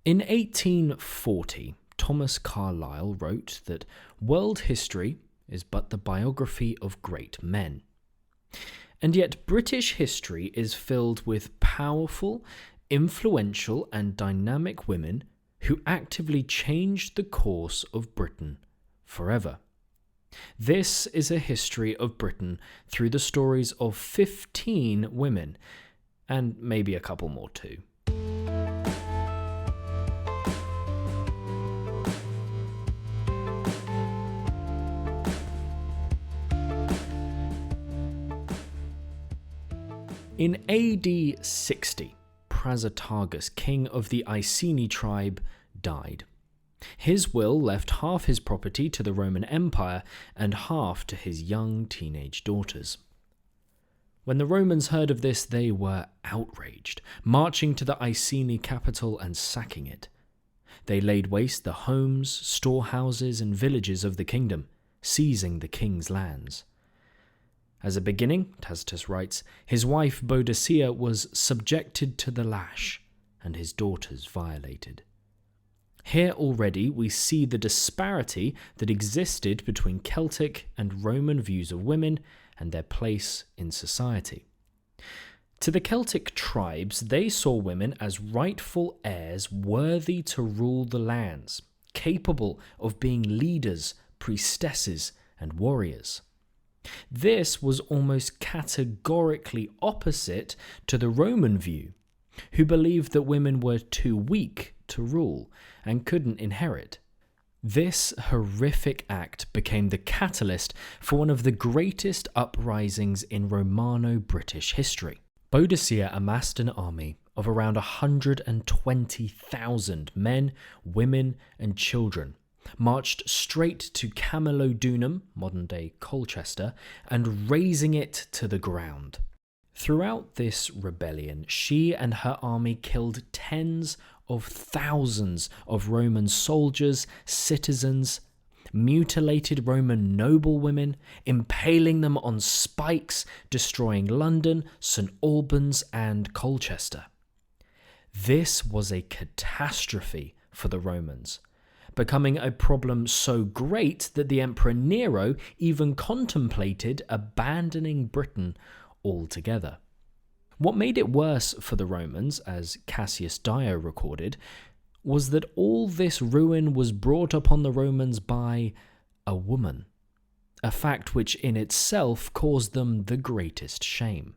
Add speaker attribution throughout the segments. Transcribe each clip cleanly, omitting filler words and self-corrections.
Speaker 1: In 1840, Thomas Carlyle wrote that world history is but the biography of great men. And yet British history is filled with powerful, influential and dynamic women who actively changed the course of Britain forever. This is a history of Britain through the stories of 15 women, and maybe a couple more too. In AD 60, Prasutagus, king of the Iceni tribe, died. His will left half his property to the Roman Empire and half to his young teenage daughters. When the Romans heard of this, they were outraged, marching to the Iceni capital and sacking it. They laid waste the homes, storehouses, and villages of the kingdom, seizing the king's lands. As a beginning, Tacitus writes, his wife Boadicea was subjected to the lash, and his daughters violated. Here already we see the disparity that existed between Celtic and Roman views of women and their place in society. To the Celtic tribes, they saw women as rightful heirs worthy to rule the lands, capable of being leaders, priestesses, and warriors. This was almost categorically opposite to the Roman view, who believed that women were too weak to rule and couldn't inherit. This horrific act became the catalyst for one of the greatest uprisings in Romano-British history. Boadicea amassed an army of around 120,000 men, women, and children, marched straight to Camulodunum, modern-day Colchester, and razing it to the ground. Throughout this rebellion, she and her army killed tens of thousands of Roman soldiers, citizens, mutilated Roman noblewomen, impaling them on spikes, destroying London, St. Albans, and Colchester. This was a catastrophe for the Romans, becoming a problem so great that the Emperor Nero even contemplated abandoning Britain altogether. What made it worse for the Romans, as Cassius Dio recorded, was that all this ruin was brought upon the Romans by a woman, a fact which in itself caused them the greatest shame.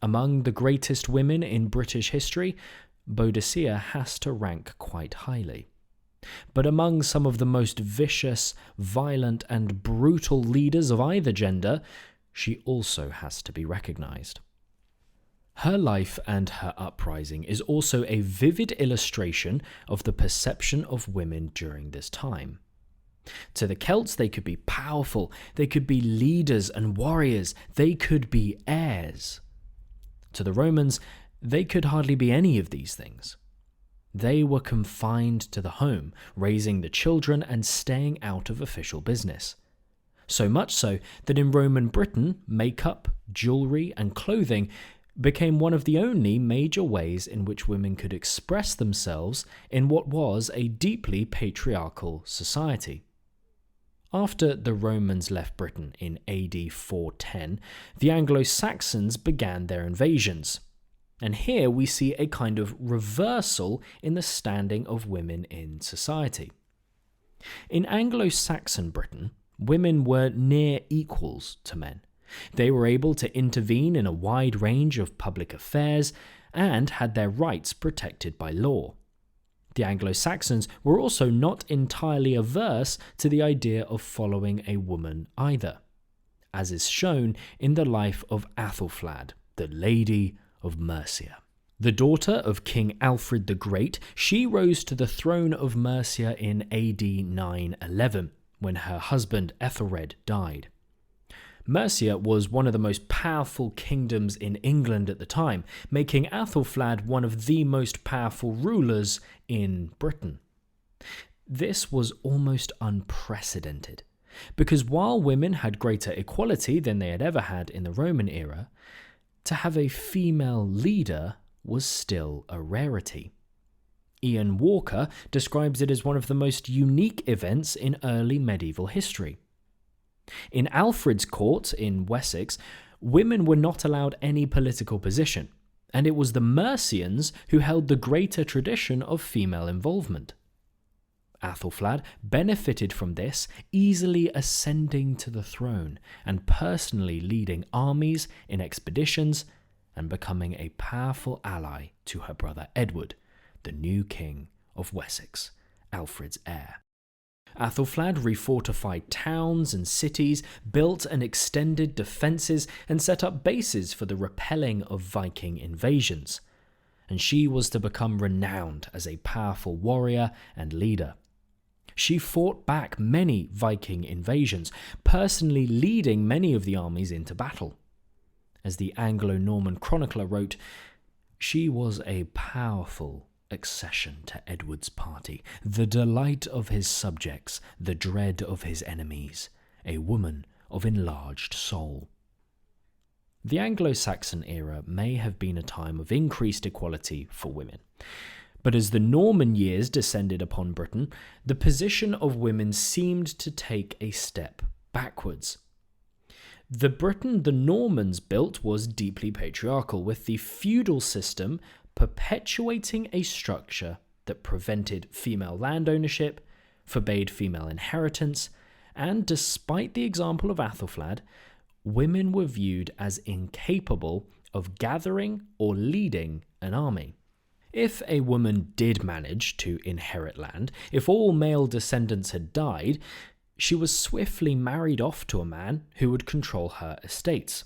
Speaker 1: Among the greatest women in British history, Boadicea has to rank quite highly. But among some of the most vicious, violent, and brutal leaders of either gender, she also has to be recognised. Her life and her uprising is also a vivid illustration of the perception of women during this time. To the Celts, they could be powerful, they could be leaders and warriors, they could be heirs. To the Romans, they could hardly be any of these things. They were confined to the home, raising the children and staying out of official business. So much so that in Roman Britain, makeup, jewellery, and clothing became one of the only major ways in which women could express themselves in what was a deeply patriarchal society. After the Romans left Britain in AD 410, the Anglo-Saxons began their invasions. And here we see a kind of reversal in the standing of women in society. In Anglo-Saxon Britain, women were near equals to men. They were able to intervene in a wide range of public affairs and had their rights protected by law. The Anglo-Saxons were also not entirely averse to the idea of following a woman either, as is shown in the life of Athelflaed, the Lady of Mercia. The daughter of King Alfred the Great, she rose to the throne of Mercia in AD 911, when her husband Ethelred died. Mercia was one of the most powerful kingdoms in England at the time, making Athelflaed one of the most powerful rulers in Britain. This was almost unprecedented, because while women had greater equality than they had ever had in the Roman era, to have a female leader was still a rarity. Ian Walker describes it as one of the most unique events in early medieval history. In Alfred's court in Wessex, women were not allowed any political position, and it was the Mercians who held the greater tradition of female involvement. Athelflaed benefited from this, easily ascending to the throne and personally leading armies in expeditions and becoming a powerful ally to her brother Edward, the new king of Wessex, Alfred's heir. Athelflaed refortified towns and cities, built and extended defences, and set up bases for the repelling of Viking invasions. And she was to become renowned as a powerful warrior and leader. She fought back many Viking invasions, personally leading many of the armies into battle. As the Anglo-Norman chronicler wrote, she was a powerful accession to Edward's party, the delight of his subjects, the dread of his enemies, a woman of enlarged soul. The Anglo-Saxon era may have been a time of increased equality for women, but as the Norman years descended upon Britain, the position of women seemed to take a step backwards. The Britain the Normans built was deeply patriarchal, with the feudal system perpetuating a structure that prevented female land ownership, forbade female inheritance, and despite the example of Athelflaed, women were viewed as incapable of gathering or leading an army. If a woman did manage to inherit land, if all male descendants had died, she was swiftly married off to a man who would control her estates.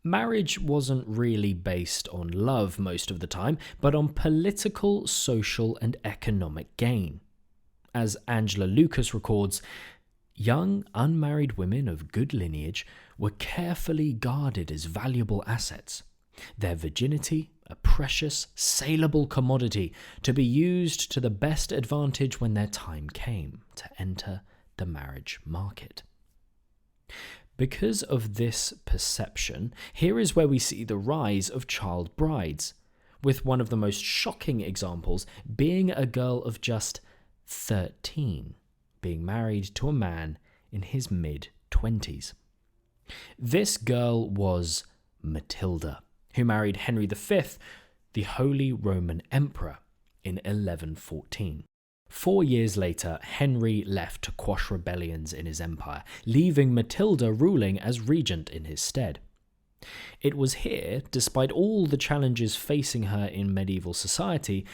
Speaker 1: Marriage wasn't really based on love most of the time, but on political, social, and economic gain. As Angela Lucas records, young, unmarried women of good lineage were carefully guarded as valuable assets, their virginity a precious, saleable commodity to be used to the best advantage when their time came to enter the marriage market. Because of this perception, here is where we see the rise of child brides, with one of the most shocking examples being a girl of just 13 being married to a man in his mid-20s. This girl was Matilda, who married Henry V, the Holy Roman Emperor, in 1114. 4 years later, Henry left to quash rebellions in his empire, leaving Matilda ruling as regent in his stead. It was here, despite all the challenges facing her in medieval society,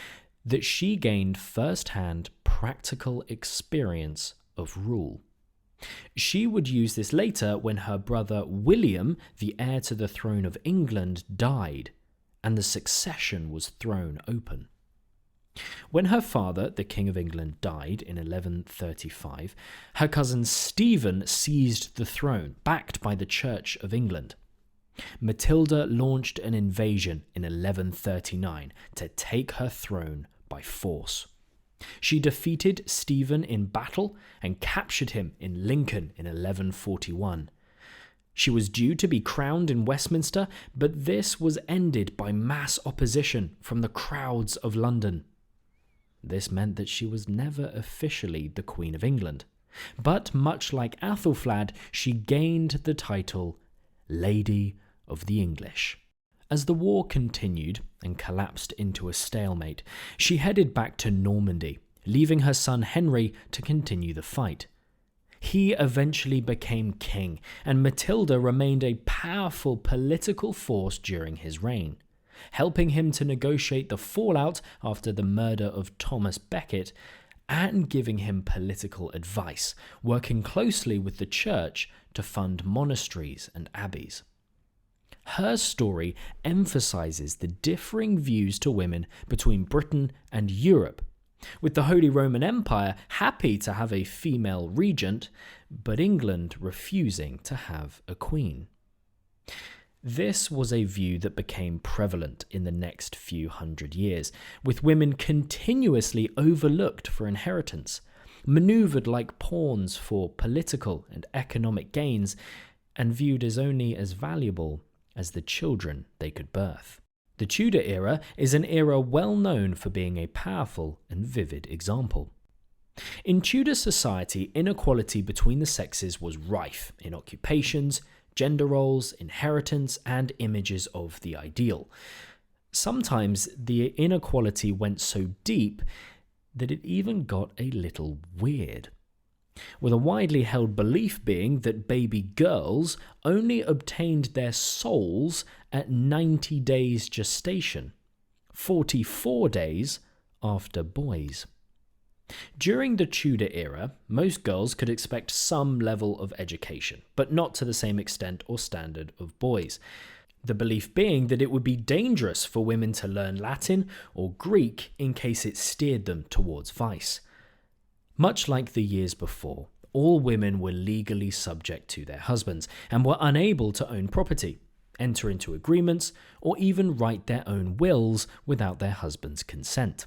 Speaker 1: that she gained first-hand practical experience of rule. She would use this later when her brother William, the heir to the throne of England, died, and the succession was thrown open. When her father, the King of England, died in 1135, her cousin Stephen seized the throne, backed by the Church of England. Matilda launched an invasion in 1139 to take her throne by force. She defeated Stephen in battle and captured him in Lincoln in 1141. She was due to be crowned in Westminster, but this was ended by mass opposition from the crowds of London. This meant that she was never officially the Queen of England, but much like Athelflaed, she gained the title Lady of the English. As the war continued and collapsed into a stalemate, she headed back to Normandy, leaving her son Henry to continue the fight. He eventually became king, and Matilda remained a powerful political force during his reign, helping him to negotiate the fallout after the murder of Thomas Becket and giving him political advice, working closely with the church to fund monasteries and abbeys. Her story emphasizes the differing views to women between Britain and Europe, with the Holy Roman Empire happy to have a female regent, but England refusing to have a queen. This was a view that became prevalent in the next few hundred years, with women continuously overlooked for inheritance, maneuvered like pawns for political and economic gains, and viewed as only as valuable as the children they could birth. The Tudor era is an era well known for being a powerful and vivid example. In Tudor society, inequality between the sexes was rife in occupations, gender roles, inheritance, and images of the ideal. Sometimes the inequality went so deep that it even got a little weird, with a widely held belief being that baby girls only obtained their souls at 90 days gestation, 44 days after boys. During the Tudor era, most girls could expect some level of education, but not to the same extent or standard of boys. The belief being that it would be dangerous for women to learn Latin or Greek in case it steered them towards vice. Much like the years before, all women were legally subject to their husbands and were unable to own property, enter into agreements, or even write their own wills without their husband's consent.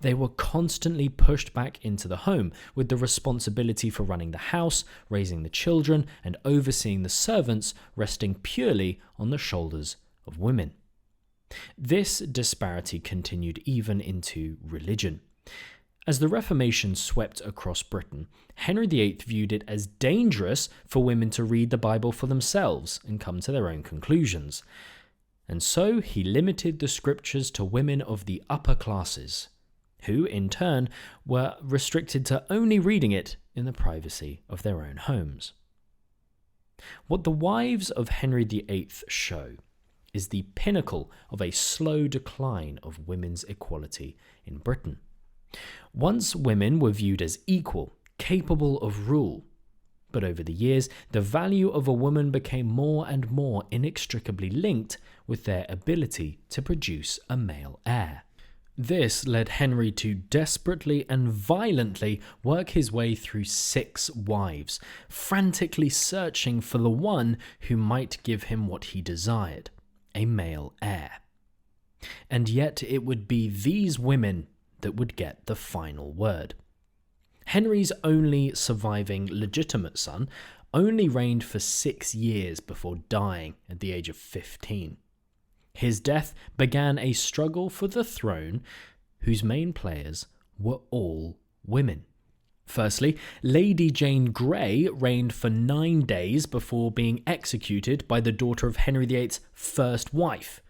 Speaker 1: They were constantly pushed back into the home, with the responsibility for running the house, raising the children, and overseeing the servants resting purely on the shoulders of women. This disparity continued even into religion. As the Reformation swept across Britain, Henry VIII viewed it as dangerous for women to read the Bible for themselves and come to their own conclusions. And so he limited the scriptures to women of the upper classes, who, in turn, were restricted to only reading it in the privacy of their own homes. What the wives of Henry VIII show is the pinnacle of a slow decline of women's equality in Britain. Once women were viewed as equal, capable of rule, but over the years, the value of a woman became more and more inextricably linked with their ability to produce a male heir. This led Henry to desperately and violently work his way through 6 wives, frantically searching for the one who might give him what he desired, a male heir. And yet it would be these women that would get the final word. Henry's only surviving legitimate son only reigned for 6 years before dying at the age of 15. His death began a struggle for the throne whose main players were all women. Firstly, Lady Jane Grey reigned for 9 days before being executed by the daughter of Henry VIII's first wife.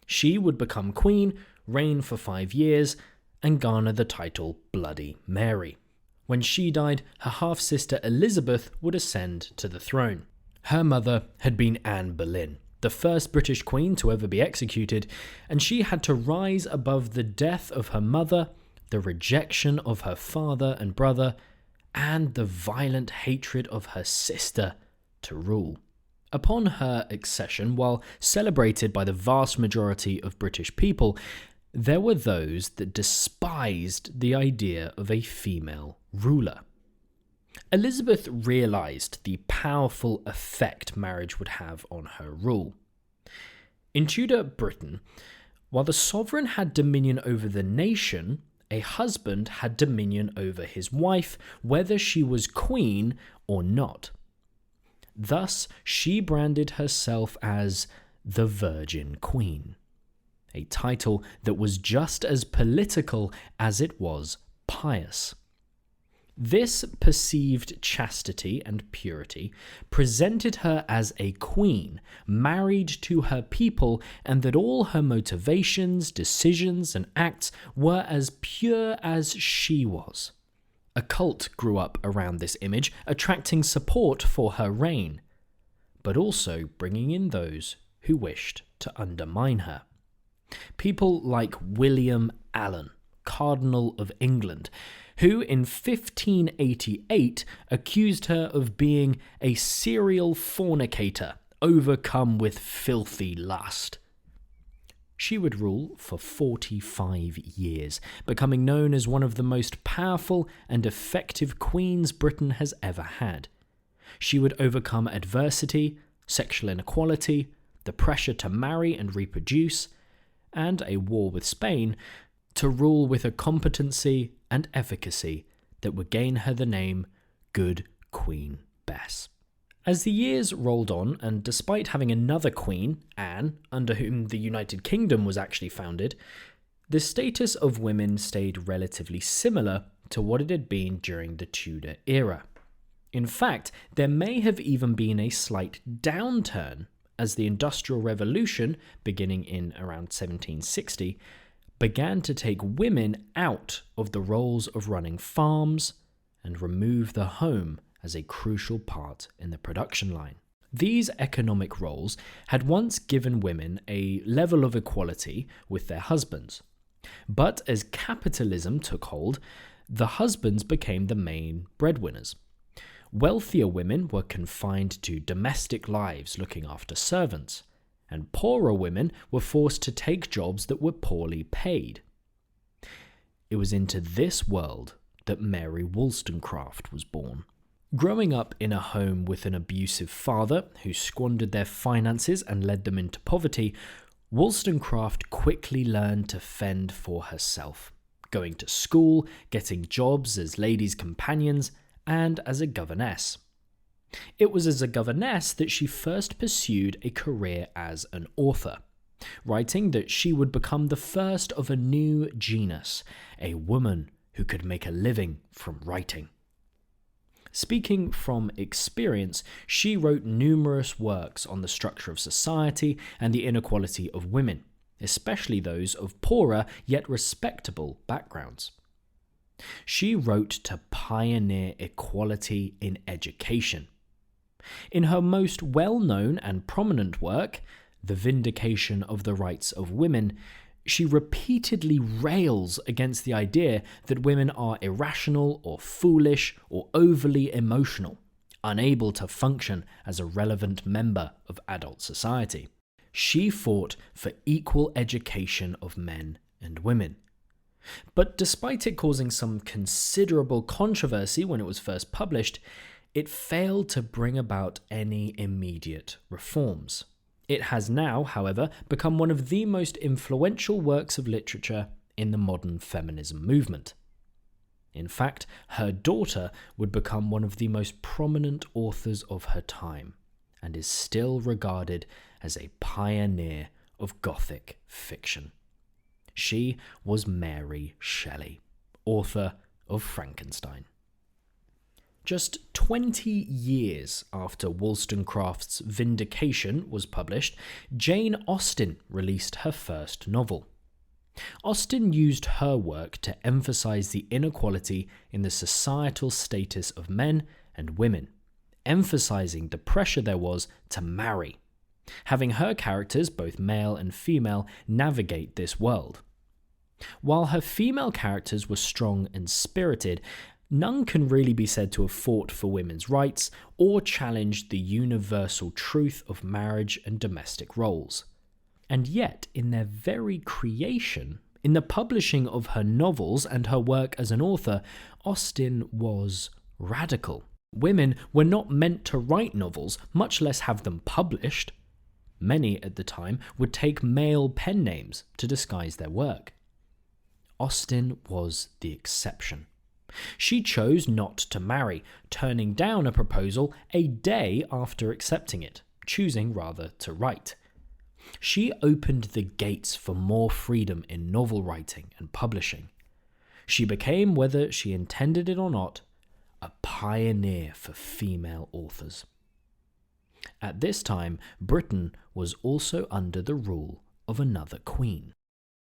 Speaker 1: She would become queen, reign for 5 years, and garner the title Bloody Mary. When she died, her half-sister Elizabeth would ascend to the throne. Her mother had been Anne Boleyn, the first British queen to ever be executed, and she had to rise above the death of her mother, the rejection of her father and brother, and the violent hatred of her sister to rule. Upon her accession, while celebrated by the vast majority of British people, there were those that despised the idea of a female ruler. Elizabeth realised the powerful effect marriage would have on her rule. In Tudor Britain, while the sovereign had dominion over the nation, a husband had dominion over his wife, whether she was queen or not. Thus, she branded herself as the Virgin Queen, a title that was just as political as it was pious. This perceived chastity and purity presented her as a queen, married to her people, and that all her motivations, decisions, and acts were as pure as she was. A cult grew up around this image, attracting support for her reign, but also bringing in those who wished to undermine her. People like William Allen, Cardinal of England, who in 1588 accused her of being a serial fornicator, overcome with filthy lust. She would rule for 45 years, becoming known as one of the most powerful and effective queens Britain has ever had. She would overcome adversity, sexual inequality, the pressure to marry and reproduce, and a war with Spain, to rule with a competency and efficacy that would gain her the name Good Queen Bess. As the years rolled on, and despite having another queen, Anne, under whom the United Kingdom was actually founded, the status of women stayed relatively similar to what it had been during the Tudor era. In fact, there may have even been a slight downturn as the Industrial Revolution, beginning in around 1760, began to take women out of the roles of running farms and remove the home as a crucial part in the production line. These economic roles had once given women a level of equality with their husbands. But as capitalism took hold, the husbands became the main breadwinners. Wealthier women were confined to domestic lives looking after servants, and poorer women were forced to take jobs that were poorly paid. It was into this world that Mary Wollstonecraft was born. Growing up in a home with an abusive father who squandered their finances and led them into poverty, Wollstonecraft quickly learned to fend for herself, going to school, getting jobs as ladies' companions, and as a governess. It was as a governess that she first pursued a career as an author, writing that she would become the first of a new genus, a woman who could make a living from writing. Speaking from experience, she wrote numerous works on the structure of society and the inequality of women, especially those of poorer yet respectable backgrounds. She wrote to pioneer equality in education. In her most well-known and prominent work, The Vindication of the Rights of Women, she repeatedly rails against the idea that women are irrational or foolish or overly emotional, unable to function as a relevant member of adult society. She fought for equal education of men and women. But despite it causing some considerable controversy when it was first published, it failed to bring about any immediate reforms. It has now, however, become one of the most influential works of literature in the modern feminism movement. In fact, her daughter would become one of the most prominent authors of her time, and is still regarded as a pioneer of Gothic fiction. She was Mary Shelley, author of Frankenstein. Just 20 years after Wollstonecraft's Vindication was published, Jane Austen released her first novel. Austen used her work to emphasize the inequality in the societal status of men and women, emphasizing the pressure there was to marry, having her characters, both male and female, navigate this world. While her female characters were strong and spirited, none can really be said to have fought for women's rights or challenged the universal truth of marriage and domestic roles. And yet, in their very creation, in the publishing of her novels and her work as an author, Austen was radical. Women were not meant to write novels, much less have them published. Many at the time would take male pen names to disguise their work. Austen was the exception. She chose not to marry, turning down a proposal a day after accepting it, choosing rather to write. She opened the gates for more freedom in novel writing and publishing. She became, whether she intended it or not, a pioneer for female authors. At this time, Britain was also under the rule of another queen.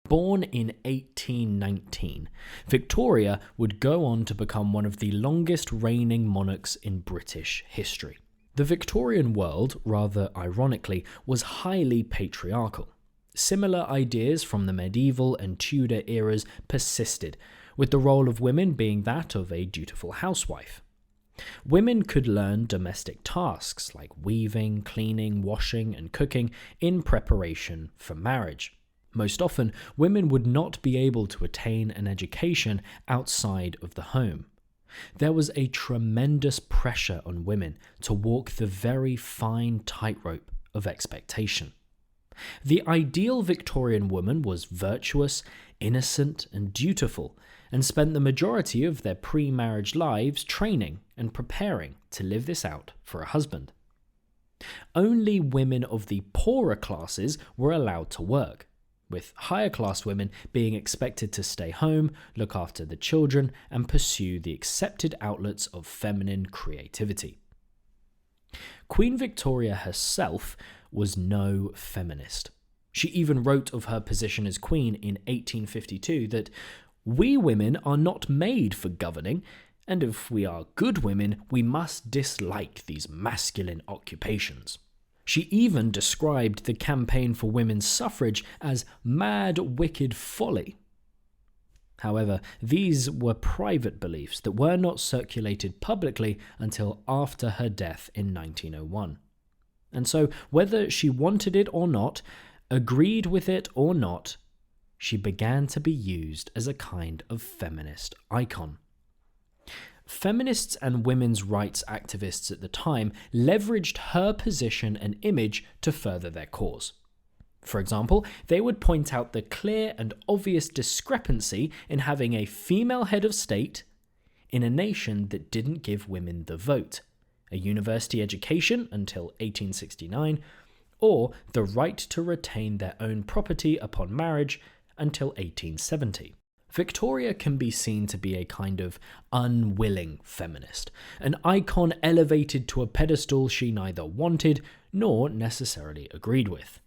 Speaker 1: Born in 1819, Victoria would go on to become one of the longest reigning monarchs in British history. The Victorian world, rather ironically, was highly patriarchal. Similar ideas from the medieval and Tudor eras persisted, with the role of women being that of a dutiful housewife. Women could learn domestic tasks like weaving, cleaning, washing, and cooking in preparation for marriage. Most often, women would not be able to attain an education outside of the home. There was a tremendous pressure on women to walk the very fine tightrope of expectation. The ideal Victorian woman was virtuous, innocent, and dutiful, and spent the majority of their pre-marriage lives training and preparing to live this out for a husband. Only women of the poorer classes were allowed to work, with higher class women being expected to stay home, look after the children, and pursue the accepted outlets of feminine creativity. Queen Victoria herself was no feminist. She even wrote of her position as queen in 1852 that "we women are not made for governing, and if we are good women, we must dislike these masculine occupations." She even described the campaign for women's suffrage as mad, wicked folly. However, these were private beliefs that were not circulated publicly until after her death in 1901. And so, whether she wanted it or not, agreed with it or not, she began to be used as a kind of feminist icon. Feminists and women's rights activists at the time leveraged her position and image to further their cause. For example, they would point out the clear and obvious discrepancy in having a female head of state in a nation that didn't give women the vote, a university education until 1869, or the right to retain their own property upon marriage until 1870. Victoria can be seen to be a kind of unwilling feminist, an icon elevated to a pedestal she neither wanted nor necessarily agreed with.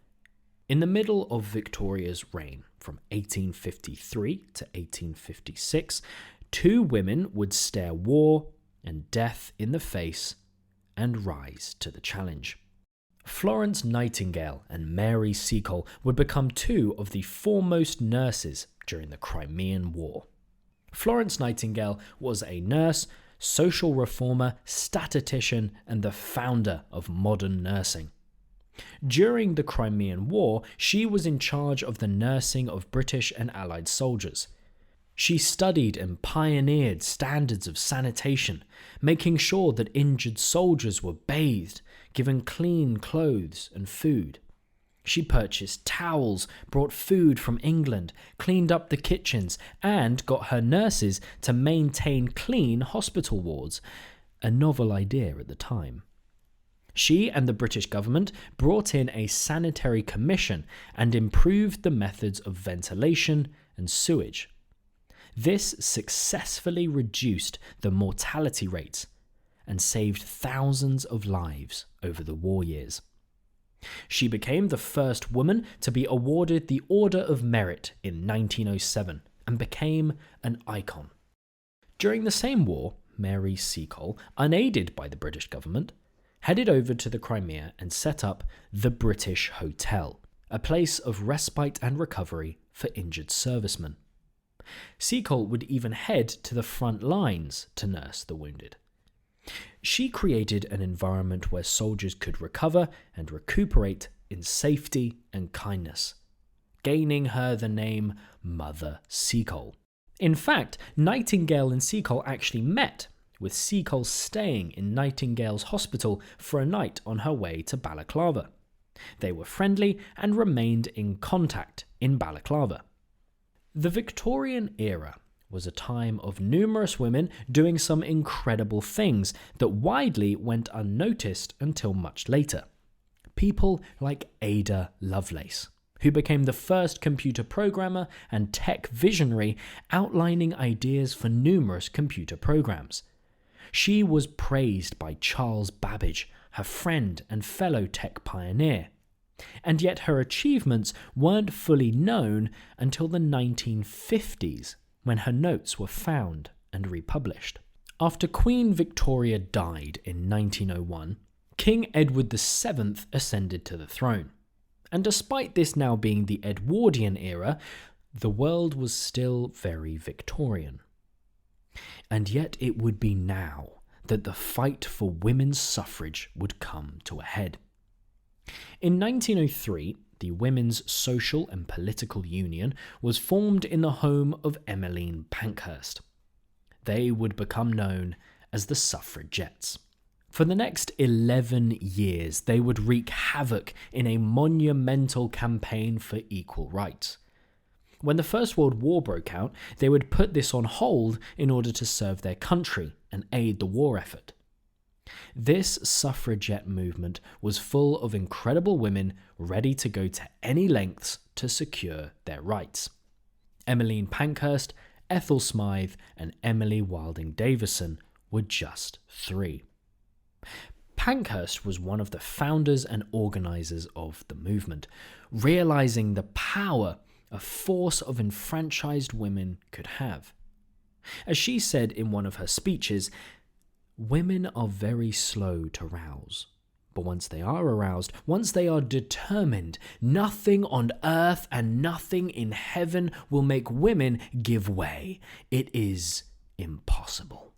Speaker 1: In the middle of Victoria's reign, from 1853 to 1856, two women would stare war and death in the face and rise to the challenge. Florence Nightingale and Mary Seacole would become two of the foremost nurses during the Crimean War. Florence Nightingale was a nurse, social reformer, statistician, and the founder of modern nursing. During the Crimean War, she was in charge of the nursing of British and Allied soldiers. She studied and pioneered standards of sanitation, making sure that injured soldiers were bathed, given clean clothes and food. She purchased towels, brought food from England, cleaned up the kitchens, and got her nurses to maintain clean hospital wards, a novel idea at the time. She and the British government brought in a sanitary commission and improved the methods of ventilation and sewage. This successfully reduced the mortality rates and saved thousands of lives over the war years. She became the first woman to be awarded the Order of Merit in 1907 and became an icon. During the same war, Mary Seacole, unaided by the British government, headed over to the Crimea and set up the British Hotel, a place of respite and recovery for injured servicemen. Seacole would even head to the front lines to nurse the wounded. She created an environment where soldiers could recover and recuperate in safety and kindness, gaining her the name Mother Seacole. In fact, Nightingale and Seacole actually met, with Seacole staying in Nightingale's hospital for a night on her way to Balaclava. They were friendly and remained in contact in Balaclava. The Victorian era was a time of numerous women doing some incredible things that widely went unnoticed until much later. People like Ada Lovelace, who became the first computer programmer and tech visionary outlining ideas for numerous computer programs. She was praised by Charles Babbage, her friend and fellow tech pioneer. And yet her achievements weren't fully known until the 1950s, when her notes were found and republished. After Queen Victoria died in 1901, King Edward VII ascended to the throne. And despite this now being the Edwardian era, the world was still very Victorian. And yet it would be now that the fight for women's suffrage would come to a head. In 1903, the Women's Social and Political Union was formed in the home of Emmeline Pankhurst. They would become known as the Suffragettes. For the next 11 years, they would wreak havoc in a monumental campaign for equal rights. When the First World War broke out, they would put this on hold in order to serve their country and aid the war effort. This suffragette movement was full of incredible women ready to go to any lengths to secure their rights. Emmeline Pankhurst, Ethel Smythe, and Emily Wilding Davison were just three. Pankhurst was one of the founders and organisers of the movement, realising the power a force of enfranchised women could have. As she said in one of her speeches, "Women are very slow to rouse, but once they are aroused, once they are determined, nothing on earth and nothing in heaven will make women give way. It is impossible."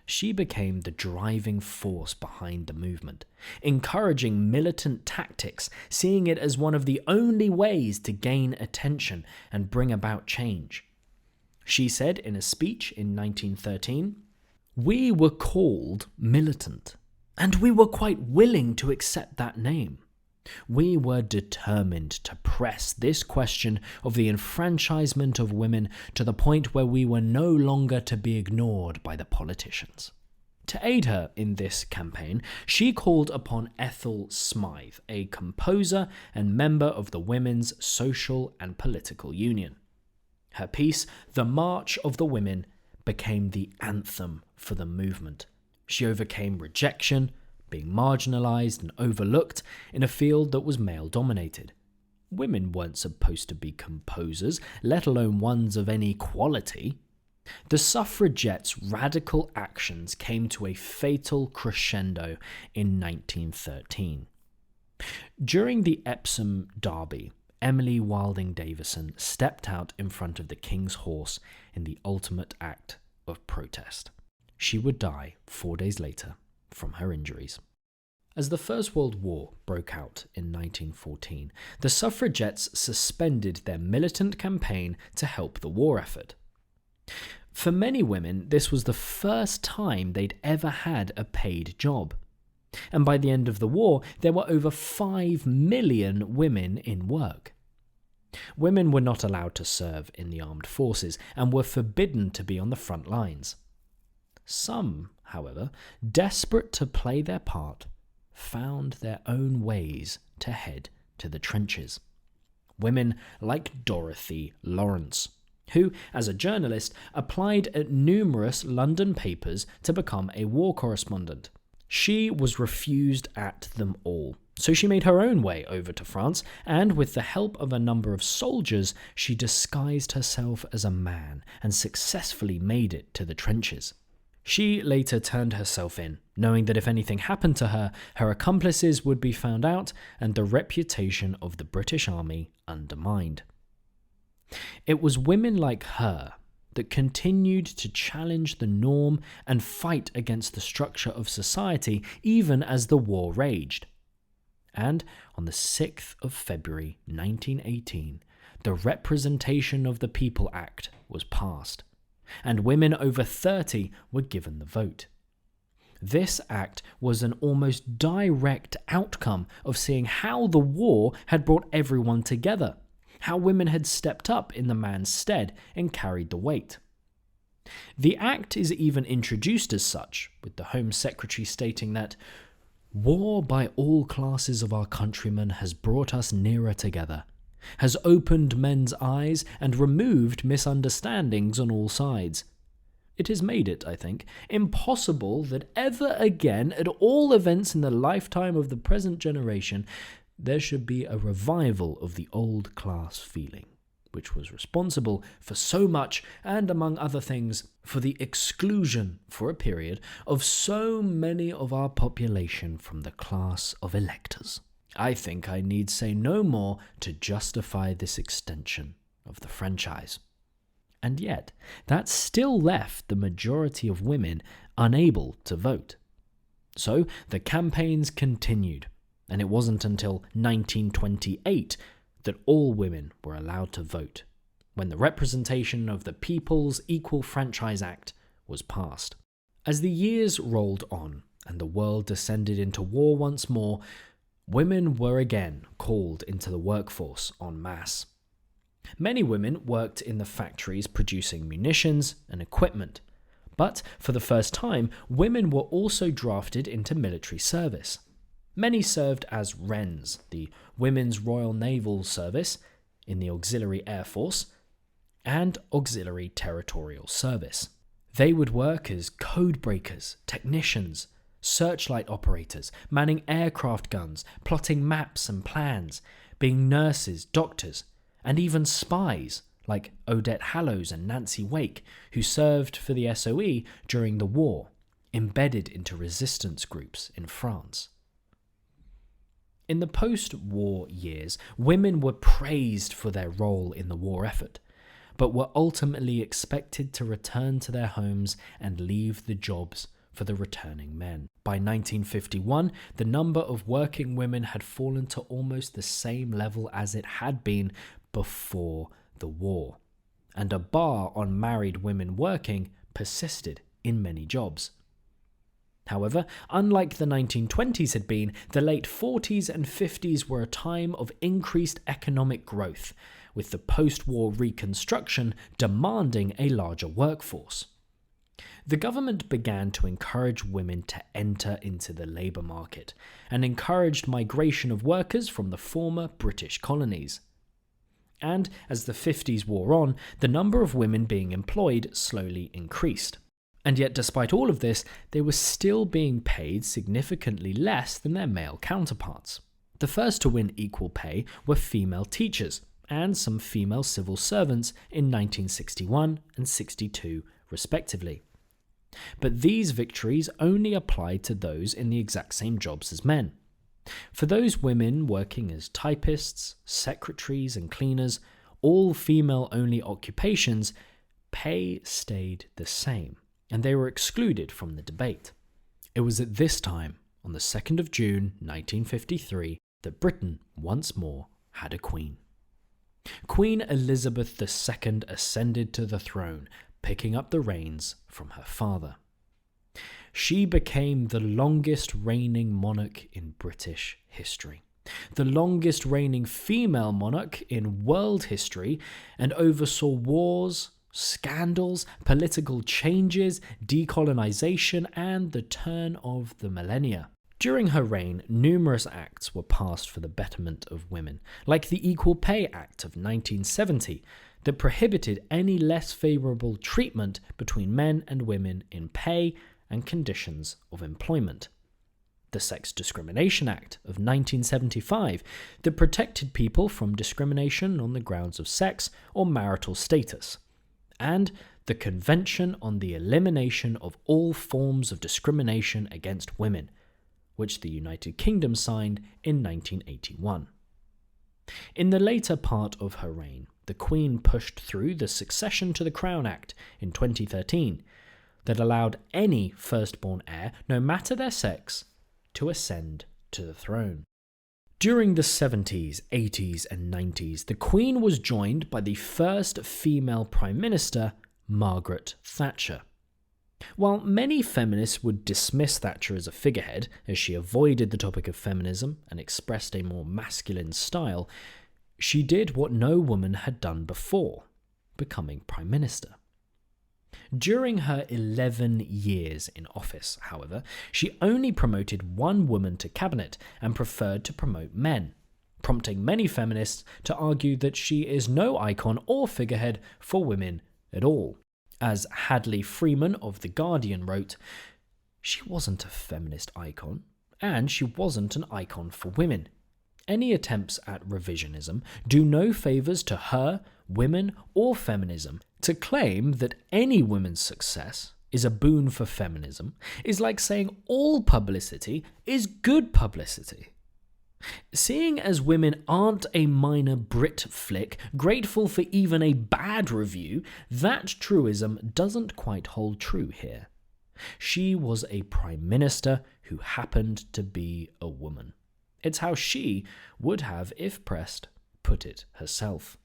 Speaker 1: She became the driving force behind the movement, encouraging militant tactics, seeing it as one of the only ways to gain attention and bring about change. She said in a speech in 1913, "We were called militant, and we were quite willing to accept that name. We were determined to press this question of the enfranchisement of women to the point where we were no longer to be ignored by the politicians." To aid her in this campaign, she called upon Ethel Smythe, a composer and member of the Women's Social and Political Union. Her piece, "The March of the Women," became the anthem for the movement. She overcame rejection, being marginalised and overlooked in a field that was male-dominated. Women weren't supposed to be composers, let alone ones of any quality. The suffragettes' radical actions came to a fatal crescendo in 1913. During the Epsom Derby, Emily Wilding Davison stepped out in front of the King's horse in the ultimate act of protest. She would die 4 days later from her injuries. As the First World War broke out in 1914, the suffragettes suspended their militant campaign to help the war effort. For many women, this was the first time they'd ever had a paid job. And by the end of the war, there were over 5 million women in work. Women were not allowed to serve in the armed forces and were forbidden to be on the front lines. Some, however, desperate to play their part, found their own ways to head to the trenches. Women like Dorothy Lawrence, who, as a journalist, applied at numerous London papers to become a war correspondent. She was refused at them all, so she made her own way over to France, and with the help of a number of soldiers, she disguised herself as a man and successfully made it to the trenches. She later turned herself in, knowing that if anything happened to her, her accomplices would be found out and the reputation of the British Army undermined. It was women like her that continued to challenge the norm and fight against the structure of society even as the war raged. And on the 6th of February 1918, the Representation of the People Act was passed, and women over 30 were given the vote. This act was an almost direct outcome of seeing how the war had brought everyone together, how women had stepped up in the man's stead and carried the weight. The act is even introduced as such, with the Home Secretary stating that "war by all classes of our countrymen has brought us nearer together, has opened men's eyes and removed misunderstandings on all sides. It has made it, I think, impossible that ever again, at all events in the lifetime of the present generation, there should be a revival of the old class feeling, which was responsible for so much and, among other things, for the exclusion, for a period, of so many of our population from the class of electors. I think I need say no more to justify this extension of the franchise." And yet, that still left the majority of women unable to vote. So the campaigns continued, and it wasn't until 1928 that all women were allowed to vote, when the Representation of the People's Equal Franchise Act was passed. As the years rolled on and the world descended into war once more, women were again called into the workforce en masse. Many women worked in the factories producing munitions and equipment, But for the first time, women were also drafted into military service. Many served as Wrens, the Women's Royal Naval Service, in the Auxiliary Air Force, and Auxiliary Territorial Service. They would work as code breakers, technicians, searchlight operators, manning aircraft guns, plotting maps and plans, being nurses, doctors, and even spies like Odette Hallows and Nancy Wake, who served for the SOE during the war, embedded into resistance groups in France. In the post-war years, women were praised for their role in the war effort, but were ultimately expected to return to their homes and leave the jobs for the returning men. By 1951, the number of working women had fallen to almost the same level as it had been before the war, and a bar on married women working persisted in many jobs. However, unlike the 1920s had been, the late 40s and 50s were a time of increased economic growth, with the post-war reconstruction demanding a larger workforce. The government began to encourage women to enter into the labour market, and encouraged migration of workers from the former British colonies. And as the 50s wore on, the number of women being employed slowly increased. And yet, despite all of this, they were still being paid significantly less than their male counterparts. The first to win equal pay were female teachers and some female civil servants in 1961 and 62, respectively. But these victories only applied to those in the exact same jobs as men. For those women working as typists, secretaries, and cleaners, all female-only occupations, pay stayed the same, and they were excluded from the debate. It was at this time, on the 2nd of June 1953, that Britain once more had a queen. Queen Elizabeth II ascended to the throne, picking up the reins from her father. She became the longest reigning monarch in British history, the longest reigning female monarch in world history, and oversaw wars, scandals, political changes, decolonization, and the turn of the millennia. During her reign, numerous acts were passed for the betterment of women, like the Equal Pay Act of 1970, that prohibited any less favourable treatment between men and women in pay and conditions of employment. The Sex Discrimination Act of 1975, that protected people from discrimination on the grounds of sex or marital status, and the Convention on the Elimination of All Forms of Discrimination Against Women, which the United Kingdom signed in 1981. In the later part of her reign, the Queen pushed through the Succession to the Crown Act in 2013 that allowed any firstborn heir, no matter their sex, to ascend to the throne. During the 70s, 80s, and 90s, the Queen was joined by the first female Prime Minister, Margaret Thatcher. While many feminists would dismiss Thatcher as a figurehead, as she avoided the topic of feminism and expressed a more masculine style, she did what no woman had done before, becoming Prime Minister. During her 11 years in office, however, she only promoted one woman to cabinet and preferred to promote men, prompting many feminists to argue that she is no icon or figurehead for women at all. As Hadley Freeman of The Guardian wrote, "She wasn't a feminist icon, and she wasn't an icon for women. Any attempts at revisionism do no favours to her, women, or feminism. To claim that any woman's success is a boon for feminism is like saying all publicity is good publicity. Seeing as women aren't a minor Brit flick, grateful for even a bad review, that truism doesn't quite hold true here. She was a Prime Minister who happened to be a woman. It's how she would have, if pressed, put it herself."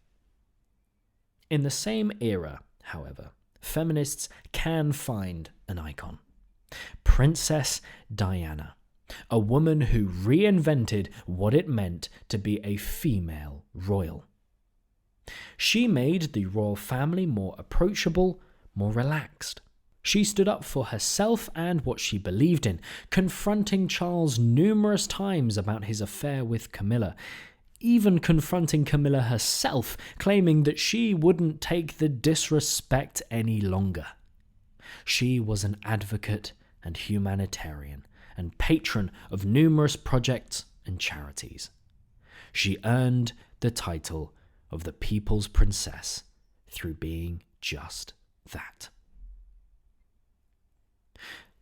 Speaker 1: In the same era, however, feminists can find an icon. Princess Diana, a woman who reinvented what it meant to be a female royal. She made the royal family more approachable, more relaxed. She stood up for herself and what she believed in, confronting Charles numerous times about his affair with Camilla, even confronting Camilla herself, claiming that she wouldn't take the disrespect any longer. She was an advocate and humanitarian, and patron of numerous projects and charities. She earned the title of the People's Princess through being just that.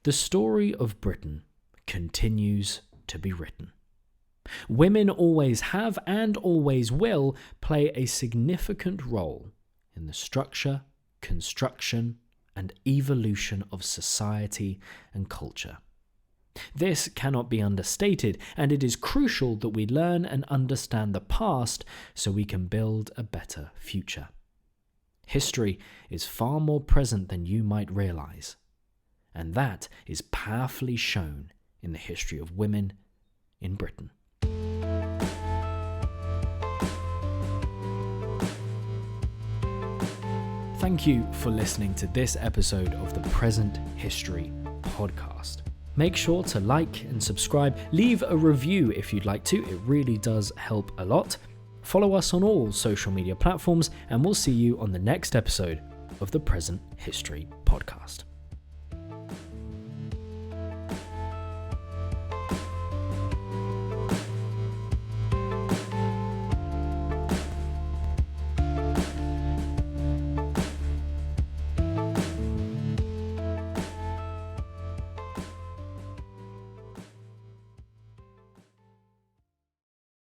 Speaker 1: The story of Britain continues to be written. Women always have and always will play a significant role in the structure, construction, and evolution of society and culture. This cannot be understated, and it is crucial that we learn and understand the past so we can build a better future. History is far more present than you might realize, and that is powerfully shown in the history of women in Britain. Thank you for listening to this episode of the Present History Podcast. Make sure to like and subscribe. Leave a review if you'd like to. It really does help a lot. Follow us on all social media platforms, and we'll see you on the next episode of the Present History Podcast.